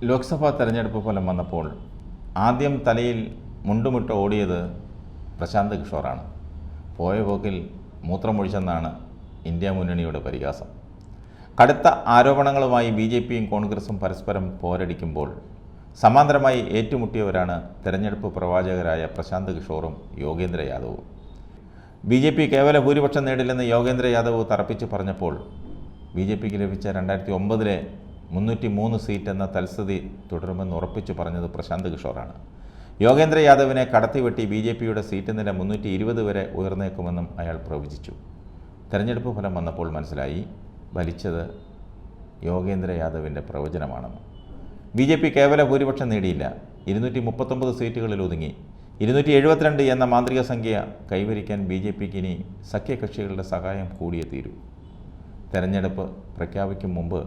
ലോക്സഭാ തെരഞ്ഞെടുപ്പ് ഫലം വന്നപ്പോൾ ആദ്യം തലയിൽ മുണ്ടുമുട്ട് ഓടിയത് പ്രശാന്ത് കിഷോറാണ്. പോയ പോക്കിൽ മൂത്രമൊഴിച്ചെന്നാണ് ഇന്ത്യ മുന്നണിയുടെ പരിഹാസം. കടുത്ത ആരോപണങ്ങളുമായി BJPയും കോൺഗ്രസും പരസ്പരം പോരടിക്കുമ്പോൾ സമാന്തരമായി ഏറ്റുമുട്ടിയവരാണ് തെരഞ്ഞെടുപ്പ് പ്രവാചകരായ പ്രശാന്ത് കിഷോറും യോഗേന്ദ്ര യാദവും. BJP കേവല ഭൂരിപക്ഷം നേടില്ലെന്ന് യോഗേന്ദ്ര യാദവ് തറപ്പിച്ച് പറഞ്ഞപ്പോൾ BJPക്ക് ലഭിച്ച 2009 303 സീറ്റ് എന്ന തൽസ്ഥിതി തുടരുമെന്ന് ഉറപ്പിച്ചു പറഞ്ഞത് പ്രശാന്ത് കിഷോറാണ്. യോഗേന്ദ്ര യാദവിനെ കടത്തിവെട്ടി BJPയുടെ സീറ്റ് നില 320 വരെ ഉയർന്നേക്കുമെന്നും അയാൾ പ്രവചിച്ചു. തെരഞ്ഞെടുപ്പ് ഫലം വന്നപ്പോൾ മനസ്സിലായി വലിച്ചത് യോഗേന്ദ്ര യാദവിൻ്റെ പ്രവചനമാണെന്ന്. BJP കേവല ഭൂരിപക്ഷം നേടിയില്ല, 239 സീറ്റുകളിൽ ഒതുങ്ങി. 272 എന്ന മാന്ത്രിക സംഖ്യ കൈവരിക്കാൻ BJPക്ക് ഇനി സഖ്യകക്ഷികളുടെ സഹായം കൂടിയേ തീരൂ. തെരഞ്ഞെടുപ്പ് പ്രഖ്യാപിക്കും മുമ്പ്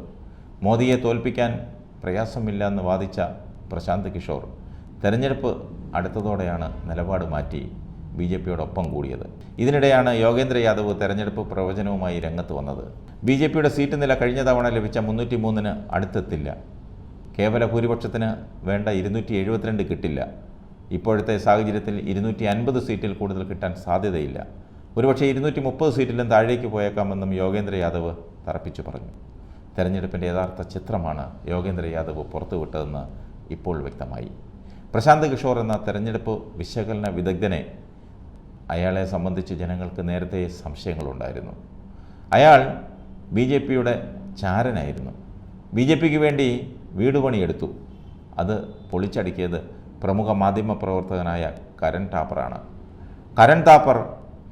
മോദിയെ തോൽപ്പിക്കാൻ പ്രയാസമില്ലെന്ന് വാദിച്ച പ്രശാന്ത് കിഷോർ തെരഞ്ഞെടുപ്പ് അടുത്തതോടെയാണ് നിലപാട് മാറ്റി BJPയോടൊപ്പം കൂടിയത്. ഇതിനിടെയാണ് യോഗേന്ദ്ര യാദവ് തെരഞ്ഞെടുപ്പ് പ്രവചനവുമായി രംഗത്ത് വന്നത്. BJPയുടെ സീറ്റ് നില കഴിഞ്ഞ തവണ ലഭിച്ച 303 അടുത്തെത്തില്ല. കേവല ഭൂരിപക്ഷത്തിന് വേണ്ട 272 കിട്ടില്ല. ഇപ്പോഴത്തെ സാഹചര്യത്തിൽ 250 സീറ്റിൽ കൂടുതൽ കിട്ടാൻ സാധ്യതയില്ല. ഒരുപക്ഷെ 230 സീറ്റിലും താഴേക്ക് പോയേക്കാമെന്നും യോഗേന്ദ്ര യാദവ് തറപ്പിച്ചു പറഞ്ഞു. തെരഞ്ഞെടുപ്പിൻ്റെ യഥാർത്ഥ ചിത്രമാണ് യോഗേന്ദ്ര യാദവ് പുറത്തുവിട്ടതെന്ന് ഇപ്പോൾ വ്യക്തമായി. പ്രശാന്ത് കിഷോർ എന്ന തെരഞ്ഞെടുപ്പ് വിശകലന വിദഗ്ധനെ അയാളെ സംബന്ധിച്ച് ജനങ്ങൾക്ക് നേരത്തെ സംശയങ്ങളുണ്ടായിരുന്നു. അയാൾ BJPയുടെ ചാരനായിരുന്നു. BJPക്ക് വേണ്ടി വീട് പണിയെടുത്തു. അത് പൊളിച്ചടുക്കിയത് പ്രമുഖ മാധ്യമ പ്രവർത്തകനായ കരൺ താപ്പറാണ്. കരൺ താപ്പർ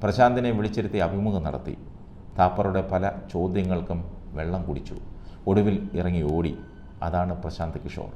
പ്രശാന്തിനെ വിളിച്ചിരുത്തി അഭിമുഖം നടത്തി. താപ്പറുടെ പല ചോദ്യങ്ങൾക്കും വെള്ളം കുടിച്ചു. ഒടുവിൽ ഇറങ്ങി ഓടി. അതാണ് പ്രശാന്ത് കിഷോർ.